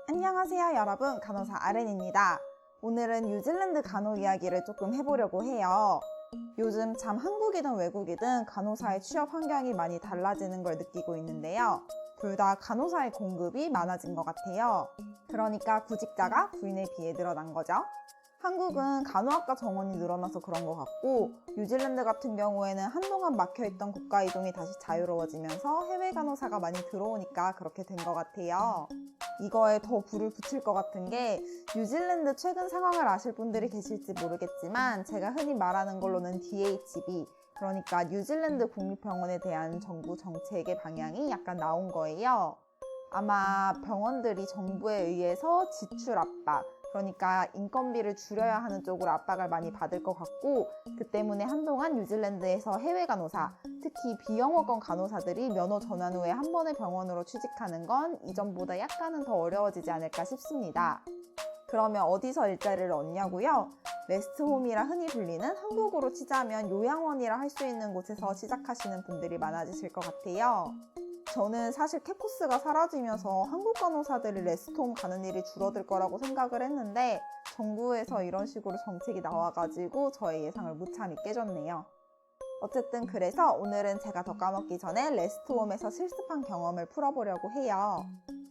안녕하세요 여러분, 간호사 아렌입니다. 오늘은 뉴질랜드 간호 이야기를 조금 해보려고 해요. 요즘 참 한국이든 외국이든 간호사의 취업 환경이 많이 달라지는 걸 느끼고 있는데요. 둘 다 간호사의 공급이 많아진 것 같아요. 그러니까 구직자가 부인에 비해 늘어난 거죠. 한국은 간호학과 정원이 늘어나서 그런 것 같고, 뉴질랜드 같은 경우에는 한동안 막혀있던 국가 이동이 다시 자유로워지면서 해외 간호사가 많이 들어오니까 그렇게 된 것 같아요. 이거에 더 불을 붙일 것 같은 게, 뉴질랜드 최근 상황을 아실 분들이 계실지 모르겠지만 제가 흔히 말하는 걸로는 DHB, 그러니까 뉴질랜드 국립병원에 대한 정부 정책의 방향이 약간 나온 거예요. 아마 병원들이 정부에 의해서 지출 압박, 그러니까 인건비를 줄여야 하는 쪽으로 압박을 많이 받을 것 같고, 그 때문에 한동안 뉴질랜드에서 해외 간호사, 특히 비영어권 간호사들이 면허 전환 후에 한 번의 병원으로 취직하는 건 이전보다 약간은 더 어려워지지 않을까 싶습니다. 그러면 어디서 일자리를 얻냐고요? 레스트홈이라 흔히 불리는, 한국어로 치자면 요양원이라 할 수 있는 곳에서 시작하시는 분들이 많아지실 것 같아요. 저는 사실 캡코스가 사라지면서 한국 간호사들이 레스트홈 가는 일이 줄어들 거라고 생각을 했는데, 정부에서 이런 식으로 정책이 나와가지고 저의 예상을 무참히 깨졌네요. 어쨌든 그래서 오늘은 제가 더 까먹기 전에 레스트홈에서 실습한 경험을 풀어보려고 해요.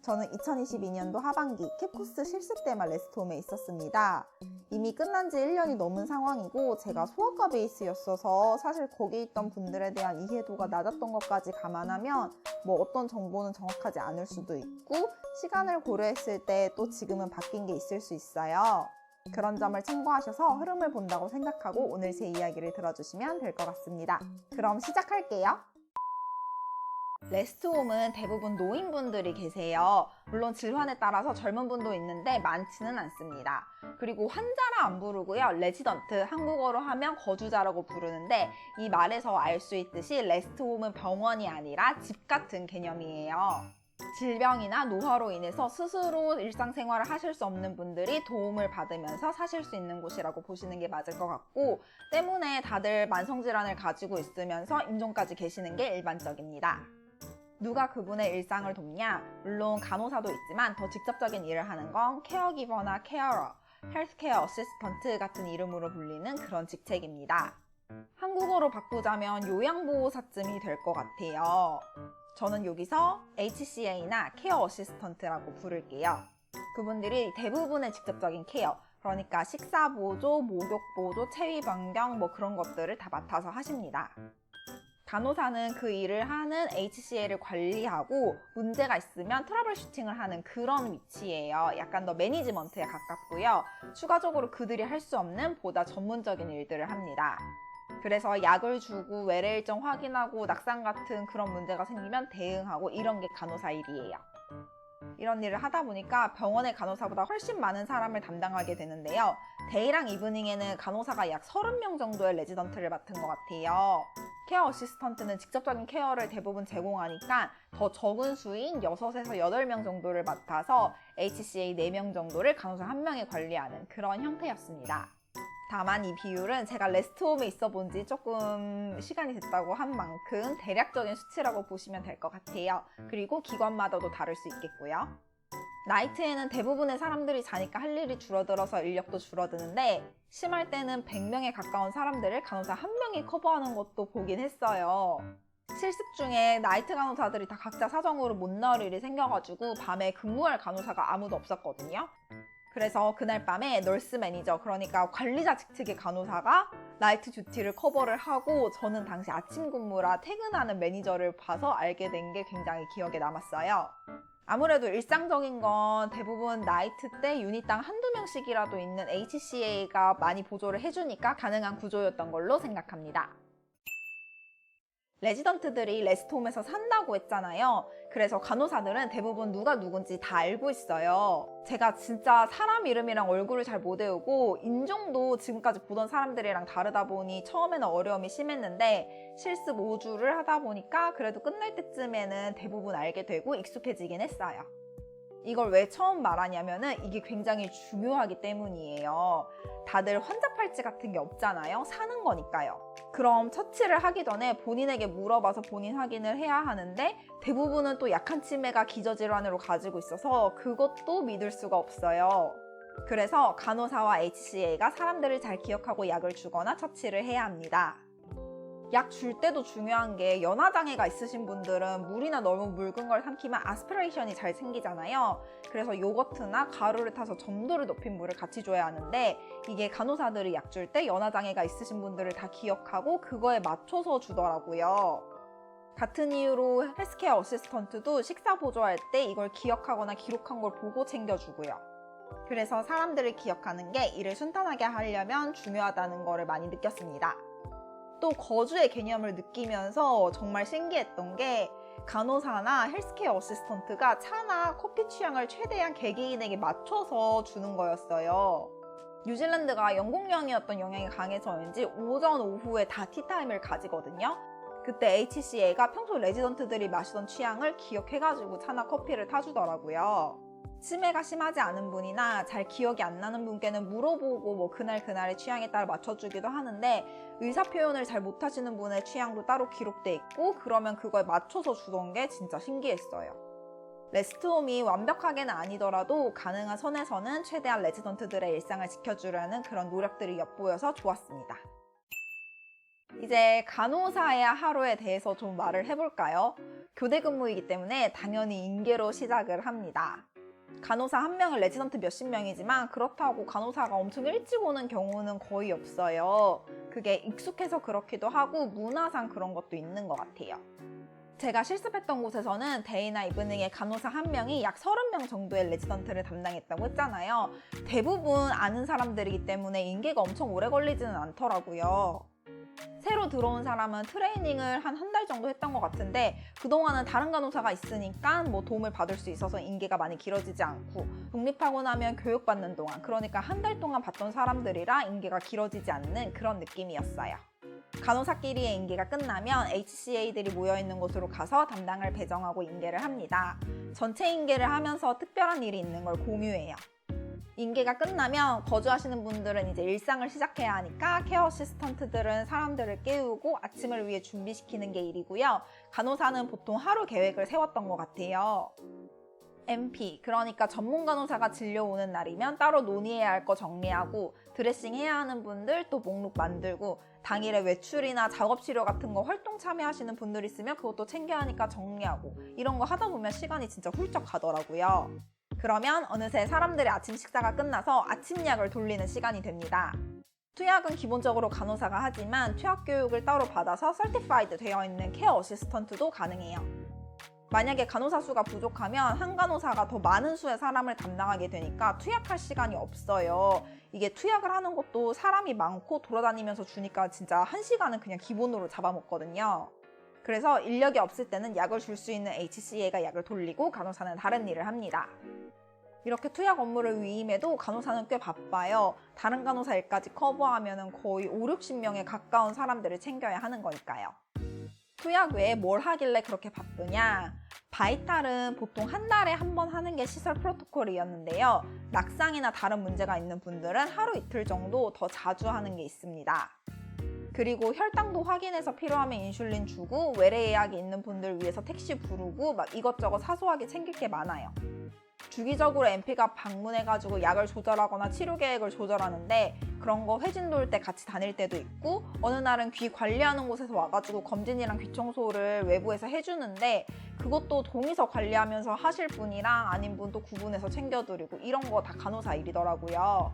저는 2022년도 하반기 캡코스 실습 때만 레스트홈에 있었습니다. 이미 끝난 지 1년이 넘은 상황이고, 제가 소아과 베이스였어서 사실 거기 있던 분들에 대한 이해도가 낮았던 것까지 감안하면 어떤 정보는 정확하지 않을 수도 있고, 시간을 고려했을 때 또 지금은 바뀐 게 있을 수 있어요. 그런 점을 참고하셔서 흐름을 본다고 생각하고 오늘 제 이야기를 들어주시면 될 것 같습니다. 그럼 시작할게요. 레스트홈은 대부분 노인분들이 계세요. 물론 질환에 따라서 젊은 분도 있는데 많지는 않습니다. 그리고 환자라 안 부르고요. 레지던트, 한국어로 하면 거주자라고 부르는데, 이 말에서 알 수 있듯이 레스트홈은 병원이 아니라 집 같은 개념이에요. 질병이나 노화로 인해서 스스로 일상생활을 하실 수 없는 분들이 도움을 받으면서 사실 수 있는 곳이라고 보시는 게 맞을 것 같고, 때문에 다들 만성질환을 가지고 있으면서 임종까지 계시는 게 일반적입니다. 누가 그분의 일상을 돕냐? 물론 간호사도 있지만 더 직접적인 일을 하는 건 케어기버나 케어러, 헬스케어 어시스턴트 같은 이름으로 불리는 그런 직책입니다. 한국어로 바꾸자면 요양보호사쯤이 될 것 같아요. 저는 여기서 HCA나 케어 어시스턴트라고 부를게요. 그분들이 대부분의 직접적인 케어, 그러니까 식사보조, 목욕보조, 체위 변경 그런 것들을 다 맡아서 하십니다. 간호사는 그 일을 하는 HCA를 관리하고 문제가 있으면 트러블 슈팅을 하는 그런 위치예요. 약간 더 매니지먼트에 가깝고요. 추가적으로 그들이 할 수 없는 보다 전문적인 일들을 합니다. 그래서 약을 주고 외래 일정 확인하고 낙상 같은 그런 문제가 생기면 대응하고, 이런 게 간호사 일이에요. 이런 일을 하다 보니까 병원의 간호사보다 훨씬 많은 사람을 담당하게 되는데요. 데이랑 이브닝에는 간호사가 약 30명 정도의 레지던트를 맡은 것 같아요. 케어 어시스턴트는 직접적인 케어를 대부분 제공하니까 더 적은 수인 6에서 8명 정도를 맡아서 HCA 4명 정도를 간호사 1명이 관리하는 그런 형태였습니다. 다만 이 비율은 제가 레스트홈에 있어 본 지 조금 시간이 됐다고 한 만큼 대략적인 수치라고 보시면 될 것 같아요. 그리고 기관마다도 다를 수 있겠고요. 나이트에는 대부분의 사람들이 자니까 할 일이 줄어들어서 인력도 줄어드는데, 심할 때는 100명에 가까운 사람들을 간호사 1명이 커버하는 것도 보긴 했어요. 실습 중에 나이트 간호사들이 다 각자 사정으로 못 나올 일이 생겨가지고 밤에 근무할 간호사가 아무도 없었거든요. 그래서 그날 밤에 널스 매니저, 그러니까 관리자 직책의 간호사가 나이트 듀티를 커버를 하고, 저는 당시 아침 근무라 퇴근하는 매니저를 봐서 알게 된 게 굉장히 기억에 남았어요. 아무래도 일상적인 건 대부분 나이트 때 유닛당 한두 명씩이라도 있는 HCA가 많이 보조를 해주니까 가능한 구조였던 걸로 생각합니다. 레지던트들이 레스트홈에서 산다고 했잖아요. 그래서 간호사들은 대부분 누가 누군지 다 알고 있어요. 제가 진짜 사람 이름이랑 얼굴을 잘 못 외우고, 인종도 지금까지 보던 사람들이랑 다르다 보니 처음에는 어려움이 심했는데, 실습 5주를 하다 보니까 그래도 끝날 때쯤에는 대부분 알게 되고 익숙해지긴 했어요. 이걸 왜 처음 말하냐면은 이게 굉장히 중요하기 때문이에요. 다들 환자 팔찌 같은 게 없잖아요. 사는 거니까요. 그럼 처치를 하기 전에 본인에게 물어봐서 본인 확인을 해야 하는데 대부분은 또 약한 치매가 기저질환으로 가지고 있어서 그것도 믿을 수가 없어요. 그래서 간호사와 HCA가 사람들을 잘 기억하고 약을 주거나 처치를 해야 합니다. 약 줄 때도 중요한 게 연화장애가 있으신 분들은 물이나 너무 묽은 걸 삼키면 아스피레이션이 잘 생기잖아요. 그래서 요거트나 가루를 타서 점도를 높인 물을 같이 줘야 하는데 이게 간호사들이 약 줄 때 연화장애가 있으신 분들을 다 기억하고 그거에 맞춰서 주더라고요. 같은 이유로 헬스케어 어시스턴트도 식사 보조할 때 이걸 기억하거나 기록한 걸 보고 챙겨주고요. 그래서 사람들을 기억하는 게 일을 순탄하게 하려면 중요하다는 거를 많이 느꼈습니다. 또 거주의 개념을 느끼면서 정말 신기했던 게 간호사나 헬스케어 어시스턴트가 차나 커피 취향을 최대한 개개인에게 맞춰서 주는 거였어요. 뉴질랜드가 영국령이었던 영향이 강해서인지 오전, 오후에 다 티타임을 가지거든요. 그때 HCA가 평소 레지던트들이 마시던 취향을 기억해가지고 차나 커피를 타주더라고요. 치매가 심하지 않은 분이나 잘 기억이 안 나는 분께는 물어보고 그날의 취향에 따라 맞춰주기도 하는데 의사 표현을 잘 못하시는 분의 취향도 따로 기록돼 있고 그러면 그거에 맞춰서 주던 게 진짜 신기했어요. 레스트홈이 완벽하게는 아니더라도 가능한 선에서는 최대한 레지던트들의 일상을 지켜주려는 그런 노력들이 엿보여서 좋았습니다. 이제 간호사의 하루에 대해서 좀 말을 해볼까요? 교대 근무이기 때문에 당연히 인계로 시작을 합니다. 간호사 한 명은 레지던트 몇십 명이지만 그렇다고 간호사가 엄청 일찍 오는 경우는 거의 없어요. 그게 익숙해서 그렇기도 하고 문화상 그런 것도 있는 것 같아요. 제가 실습했던 곳에서는 데이나 이브닝에 간호사 한 명이 약 30명 정도의 레지던트를 담당했다고 했잖아요. 대부분 아는 사람들이기 때문에 인계가 엄청 오래 걸리지는 않더라고요. 새로 들어온 사람은 트레이닝을 한 달 정도 했던 것 같은데 그동안은 다른 간호사가 있으니까 도움을 받을 수 있어서 인계가 많이 길어지지 않고 독립하고 나면 교육받는 동안 그러니까 한 달 동안 봤던 사람들이라 인계가 길어지지 않는 그런 느낌이었어요. 간호사끼리의 인계가 끝나면 HCA들이 모여있는 곳으로 가서 담당을 배정하고 인계를 합니다. 전체 인계를 하면서 특별한 일이 있는 걸 공유해요. 인계가 끝나면 거주하시는 분들은 이제 일상을 시작해야 하니까 케어 어시스턴트들은 사람들을 깨우고 아침을 위해 준비시키는 게 일이고요. 간호사는 보통 하루 계획을 세웠던 것 같아요. MP, 그러니까 전문 간호사가 진료 오는 날이면 따로 논의해야 할 거 정리하고 드레싱 해야 하는 분들 또 목록 만들고 당일에 외출이나 작업 치료 같은 거 활동 참여하시는 분들 있으면 그것도 챙겨야 하니까 정리하고 이런 거 하다 보면 시간이 진짜 훌쩍 가더라고요. 그러면 어느새 사람들의 아침 식사가 끝나서 아침 약을 돌리는 시간이 됩니다. 투약은 기본적으로 간호사가 하지만 투약 교육을 따로 받아서 서티파이드 되어 있는 케어 어시스턴트도 가능해요. 만약에 간호사 수가 부족하면 한 간호사가 더 많은 수의 사람을 담당하게 되니까 투약할 시간이 없어요. 이게 투약을 하는 것도 사람이 많고 돌아다니면서 주니까 진짜 1시간은 그냥 기본으로 잡아먹거든요. 그래서 인력이 없을 때는 약을 줄 수 있는 HCA가 약을 돌리고 간호사는 다른 일을 합니다. 이렇게 투약 업무를 위임해도 간호사는 꽤 바빠요. 다른 간호사 일까지 커버하면 거의 5, 60명에 가까운 사람들을 챙겨야 하는 거니까요. 투약 외에 뭘 하길래 그렇게 바쁘냐? 바이탈은 보통 한 달에 한 번 하는 게 시설 프로토콜이었는데요. 낙상이나 다른 문제가 있는 분들은 하루 이틀 정도 더 자주 하는 게 있습니다. 그리고 혈당도 확인해서 필요하면 인슐린 주고 외래 예약이 있는 분들 위해서 택시 부르고 이것저것 사소하게 챙길 게 많아요. 주기적으로 MP가 방문해가지고 약을 조절하거나 치료 계획을 조절하는데 그런 거 회진 돌 때 같이 다닐 때도 있고 어느 날은 귀 관리하는 곳에서 와가지고 검진이랑 귀 청소를 외부에서 해주는데 그것도 동의서 관리하면서 하실 분이랑 아닌 분 또 구분해서 챙겨드리고 이런 거 다 간호사 일이더라고요.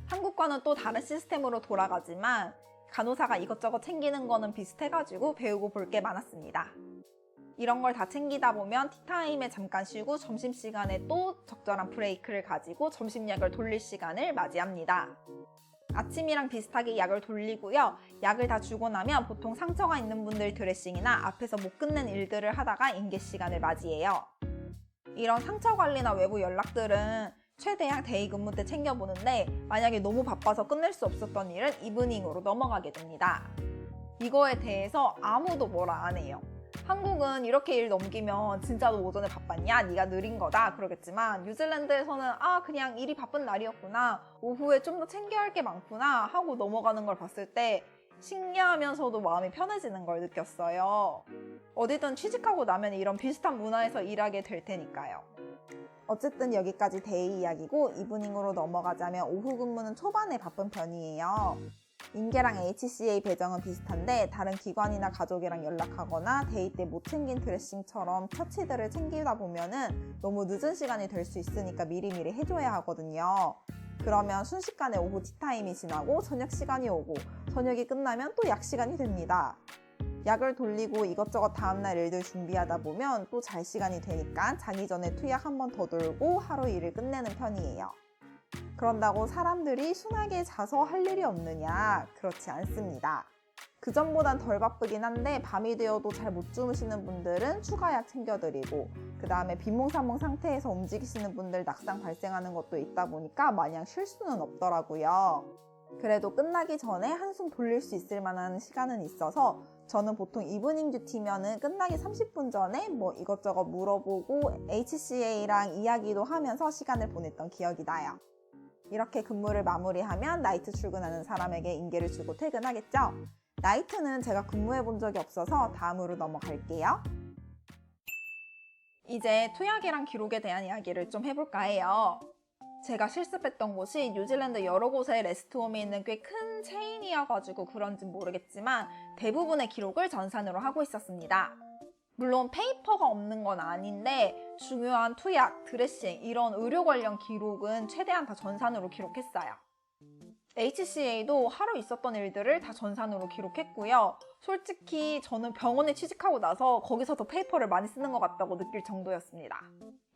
한국과는 또 다른 시스템으로 돌아가지만 간호사가 이것저것 챙기는 거는 비슷해가지고 배우고 볼 게 많았습니다. 이런 걸 다 챙기다 보면 티타임에 잠깐 쉬고 점심시간에 또 적절한 브레이크를 가지고 점심약을 돌릴 시간을 맞이합니다. 아침이랑 비슷하게 약을 돌리고요. 약을 다 주고 나면 보통 상처가 있는 분들 드레싱이나 앞에서 못 끝낸 일들을 하다가 인계 시간을 맞이해요. 이런 상처 관리나 외부 연락들은 최대한 데이 근무 때 챙겨보는데 만약에 너무 바빠서 끝낼 수 없었던 일은 이브닝으로 넘어가게 됩니다. 이거에 대해서 아무도 뭐라 안 해요. 한국은 이렇게 일 넘기면 진짜 너 오전에 바빴냐? 네가 느린 거다 그러겠지만 뉴질랜드에서는 그냥 일이 바쁜 날이었구나. 오후에 좀 더 챙겨야 할 게 많구나 하고 넘어가는 걸 봤을 때 신기하면서도 마음이 편해지는 걸 느꼈어요. 어디든 취직하고 나면 이런 비슷한 문화에서 일하게 될 테니까요. 어쨌든 여기까지 데이 이야기고 이브닝으로 넘어가자면 오후 근무는 초반에 바쁜 편이에요. 인계랑 HCA 배정은 비슷한데 다른 기관이나 가족이랑 연락하거나 데이 때 못 챙긴 드레싱처럼 처치들을 챙기다 보면은 너무 늦은 시간이 될 수 있으니까 미리미리 해줘야 하거든요. 그러면 순식간에 오후 티타임이 지나고 저녁 시간이 오고 저녁이 끝나면 또 약 시간이 됩니다. 약을 돌리고 이것저것 다음날 일들 준비하다 보면 또 잘 시간이 되니까 자기 전에 투약 한 번 더 돌고 하루 일을 끝내는 편이에요. 그런다고 사람들이 순하게 자서 할 일이 없느냐? 그렇지 않습니다. 그전보단 덜 바쁘긴 한데 밤이 되어도 잘 못 주무시는 분들은 추가약 챙겨드리고 그 다음에 비몽사몽 상태에서 움직이시는 분들 낙상 발생하는 것도 있다 보니까 마냥 쉴 수는 없더라고요. 그래도 끝나기 전에 한숨 돌릴 수 있을 만한 시간은 있어서 저는 보통 이브닝 듀티면은 끝나기 30분 전에 이것저것 물어보고 HCA랑 이야기도 하면서 시간을 보냈던 기억이 나요. 이렇게 근무를 마무리하면 나이트 출근하는 사람에게 인계를 주고 퇴근하겠죠? 나이트는 제가 근무해 본 적이 없어서 다음으로 넘어갈게요. 이제 투약이랑 기록에 대한 이야기를 좀 해볼까 해요. 제가 실습했던 곳이 뉴질랜드 여러 곳에 레스트홈이 있는 꽤 큰 체인이어가지고 그런진 모르겠지만 대부분의 기록을 전산으로 하고 있었습니다. 물론 페이퍼가 없는 건 아닌데 중요한 투약, 드레싱 이런 의료 관련 기록은 최대한 다 전산으로 기록했어요. HCA도 하루 있었던 일들을 다 전산으로 기록했고요. 솔직히 저는 병원에 취직하고 나서 거기서 더 페이퍼를 많이 쓰는 것 같다고 느낄 정도였습니다.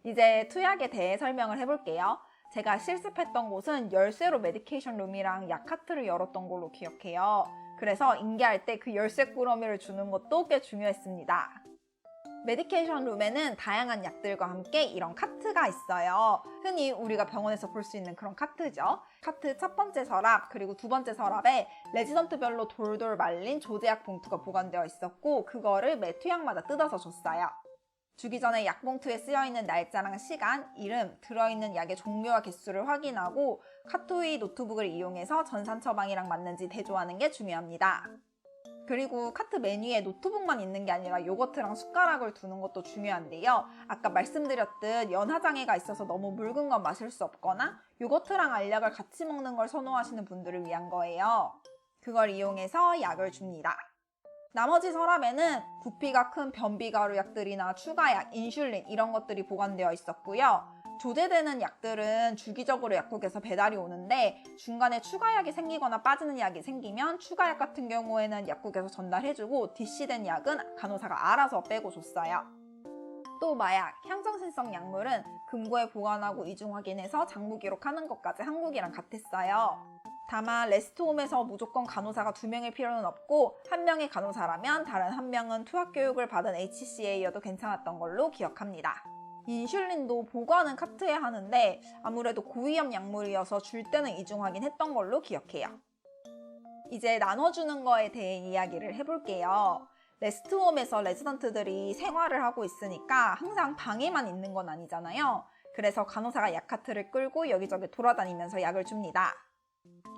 이제 투약에 대해 설명을 해볼게요. 제가 실습했던 곳은 열쇠로 메디케이션 룸이랑 약 카트를 열었던 걸로 기억해요. 그래서 인계할 때 그 열쇠 꾸러미를 주는 것도 꽤 중요했습니다. 메디케이션 룸에는 다양한 약들과 함께 이런 카트가 있어요. 흔히 우리가 병원에서 볼 수 있는 그런 카트죠. 카트 첫 번째 서랍 그리고 두 번째 서랍에 레지던트별로 돌돌 말린 조제약 봉투가 보관되어 있었고 그거를 매 투약마다 뜯어서 줬어요. 주기 전에 약 봉투에 쓰여있는 날짜랑 시간, 이름, 들어있는 약의 종류와 개수를 확인하고 카트 위 노트북을 이용해서 전산 처방이랑 맞는지 대조하는 게 중요합니다. 그리고 카트 메뉴에 노트북만 있는 게 아니라 요거트랑 숟가락을 두는 것도 중요한데요. 아까 말씀드렸듯 연화장애가 있어서 너무 묽은 건 마실 수 없거나 요거트랑 알약을 같이 먹는 걸 선호하시는 분들을 위한 거예요. 그걸 이용해서 약을 줍니다. 나머지 서랍에는 부피가 큰 변비가루 약들이나 추가약, 인슐린 이런 것들이 보관되어 있었고요. 조제되는 약들은 주기적으로 약국에서 배달이 오는데 중간에 추가약이 생기거나 빠지는 약이 생기면 추가약 같은 경우에는 약국에서 전달해주고 DC된 약은 간호사가 알아서 빼고 줬어요. 또 마약, 향정신성 약물은 금고에 보관하고 이중 확인해서 장부 기록하는 것까지 한국이랑 같았어요. 다만 레스트홈에서 무조건 간호사가 2명일 필요는 없고 1명의 간호사라면 다른 1명은 투약 교육을 받은 HCA여도 괜찮았던 걸로 기억합니다. 인슐린도 보관은 카트에 하는데 아무래도 고위험 약물이어서 줄 때는 이중 확인했던 걸로 기억해요. 이제 나눠주는 거에 대해 이야기를 해볼게요. 레스트홈에서 레지던트들이 생활을 하고 있으니까 항상 방에만 있는 건 아니잖아요. 그래서 간호사가 약 카트를 끌고 여기저기 돌아다니면서 약을 줍니다.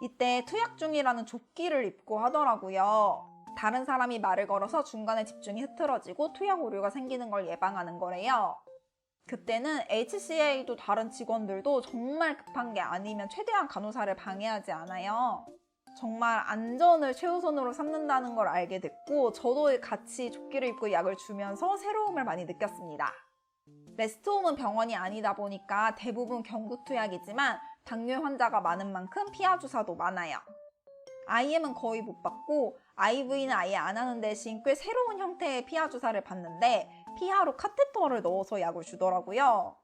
이때 투약 중이라는 조끼를 입고 하더라고요. 다른 사람이 말을 걸어서 중간에 집중이 흐트러지고 투약 오류가 생기는 걸 예방하는 거래요. 그때는 HCA도 다른 직원들도 정말 급한 게 아니면 최대한 간호사를 방해하지 않아요. 정말 안전을 최우선으로 삼는다는 걸 알게 됐고 저도 같이 조끼를 입고 약을 주면서 새로움을 많이 느꼈습니다. 레스트홈은 병원이 아니다 보니까 대부분 경구투약이지만 당뇨 환자가 많은 만큼 피하 주사도 많아요. IM은 거의 못 받고 IV는 아예 안 하는 대신 꽤 새로운 형태의 피하 주사를 받는데 피하로 카테터를 넣어서 약을 주더라고요.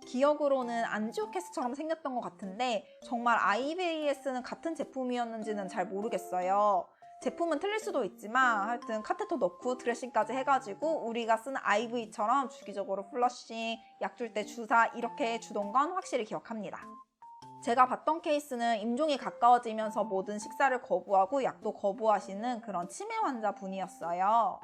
기억으로는 안지오캐스처럼 생겼던 것 같은데 정말 IVS는 같은 제품이었는지는 잘 모르겠어요. 제품은 틀릴 수도 있지만 하여튼 카테터 넣고 드레싱까지 해가지고 우리가 쓰는 IV처럼 주기적으로 플러싱, 약 줄 때 주사 이렇게 주던 건 확실히 기억합니다. 제가 봤던 케이스는 임종이 가까워지면서 모든 식사를 거부하고 약도 거부하시는 그런 치매 환자 분이었어요.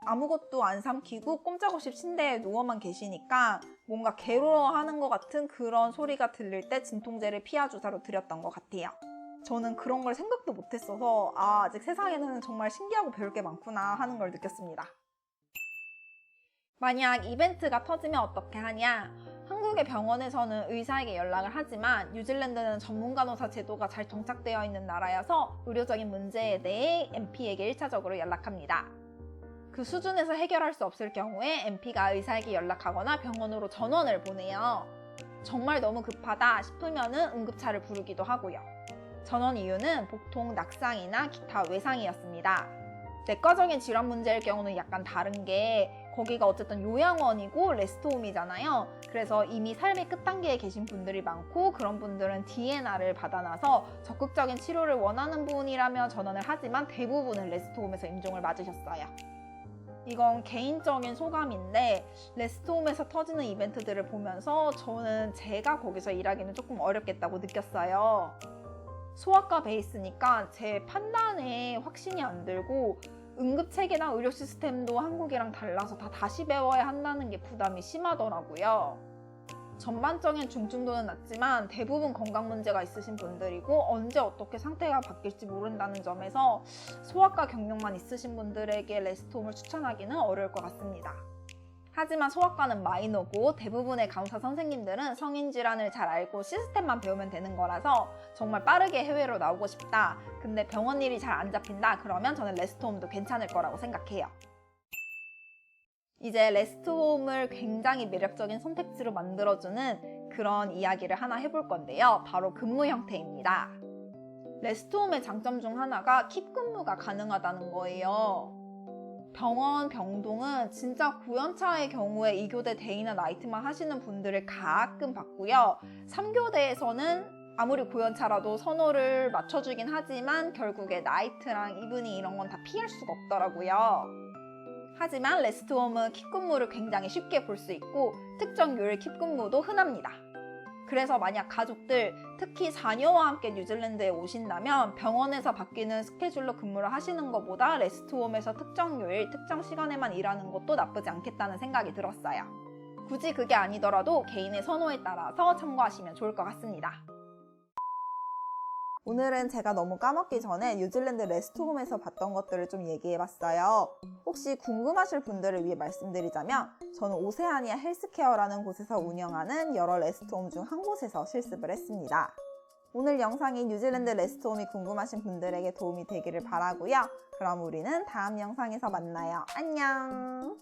아무것도 안 삼키고 꼼짝없이 침대에 누워만 계시니까 뭔가 괴로워하는 것 같은 그런 소리가 들릴 때 진통제를 피하 주사로 드렸던 것 같아요. 저는 그런 걸 생각도 못했어서 아직 세상에는 정말 신기하고 배울 게 많구나 하는 걸 느꼈습니다. 만약 이벤트가 터지면 어떻게 하냐? 한국의 병원에서는 의사에게 연락을 하지만 뉴질랜드는 전문간호사 제도가 잘 정착되어 있는 나라여서 의료적인 문제에 대해 MP에게 1차적으로 연락합니다. 그 수준에서 해결할 수 없을 경우에 MP가 의사에게 연락하거나 병원으로 전원을 보내요. 정말 너무 급하다 싶으면은 응급차를 부르기도 하고요. 전원 이유는 보통 낙상이나 기타 외상이었습니다. 내과적인 질환 문제일 경우는 약간 다른 게 거기가 어쨌든 요양원이고 레스트홈이잖아요. 그래서 이미 삶의 끝단계에 계신 분들이 많고 그런 분들은 DNR을 받아놔서 적극적인 치료를 원하는 분이라면 전원을 하지만 대부분은 레스트홈에서 임종을 맞으셨어요. 이건 개인적인 소감인데 레스트홈에서 터지는 이벤트들을 보면서 저는 제가 거기서 일하기는 조금 어렵겠다고 느꼈어요. 소아과 베이스니까 제 판단에 확신이 안 들고 응급체계나 의료 시스템도 한국이랑 달라서 다 다시 배워야 한다는 게 부담이 심하더라고요. 전반적인 중증도는 낮지만 대부분 건강 문제가 있으신 분들이고 언제 어떻게 상태가 바뀔지 모른다는 점에서 소아과 경력만 있으신 분들에게 레스트홈을 추천하기는 어려울 것 같습니다. 하지만 소아과는 마이너고 대부분의 간호사 선생님들은 성인 질환을 잘 알고 시스템만 배우면 되는 거라서 정말 빠르게 해외로 나오고 싶다. 근데 병원 일이 잘 안 잡힌다. 그러면 저는 레스트홈도 괜찮을 거라고 생각해요. 이제 레스트홈을 굉장히 매력적인 선택지로 만들어주는 그런 이야기를 하나 해볼 건데요. 바로 근무 형태입니다. 레스트홈의 장점 중 하나가 킵 근무가 가능하다는 거예요. 병원, 병동은 진짜 구연차의 경우에 2교대 데이나 나이트만 하시는 분들을 가끔 봤고요. 3교대에서는 아무리 구연차라도 선호를 맞춰주긴 하지만 결국에 나이트랑 이브닝 이런 건 다 피할 수가 없더라고요. 하지만 레스트홈은 킵 근무를 굉장히 쉽게 볼 수 있고 특정 요일 킵 근무도 흔합니다. 그래서 만약 가족들, 특히 자녀와 함께 뉴질랜드에 오신다면 병원에서 바뀌는 스케줄로 근무를 하시는 것보다 레스트홈에서 특정 요일, 특정 시간에만 일하는 것도 나쁘지 않겠다는 생각이 들었어요. 굳이 그게 아니더라도 개인의 선호에 따라서 참고하시면 좋을 것 같습니다. 오늘은 제가 너무 까먹기 전에 뉴질랜드 레스트홈에서 봤던 것들을 좀 얘기해봤어요. 혹시 궁금하실 분들을 위해 말씀드리자면 저는 오세아니아 헬스케어라는 곳에서 운영하는 여러 레스트홈 중 한 곳에서 실습을 했습니다. 오늘 영상이 뉴질랜드 레스트홈이 궁금하신 분들에게 도움이 되기를 바라고요. 그럼 우리는 다음 영상에서 만나요. 안녕!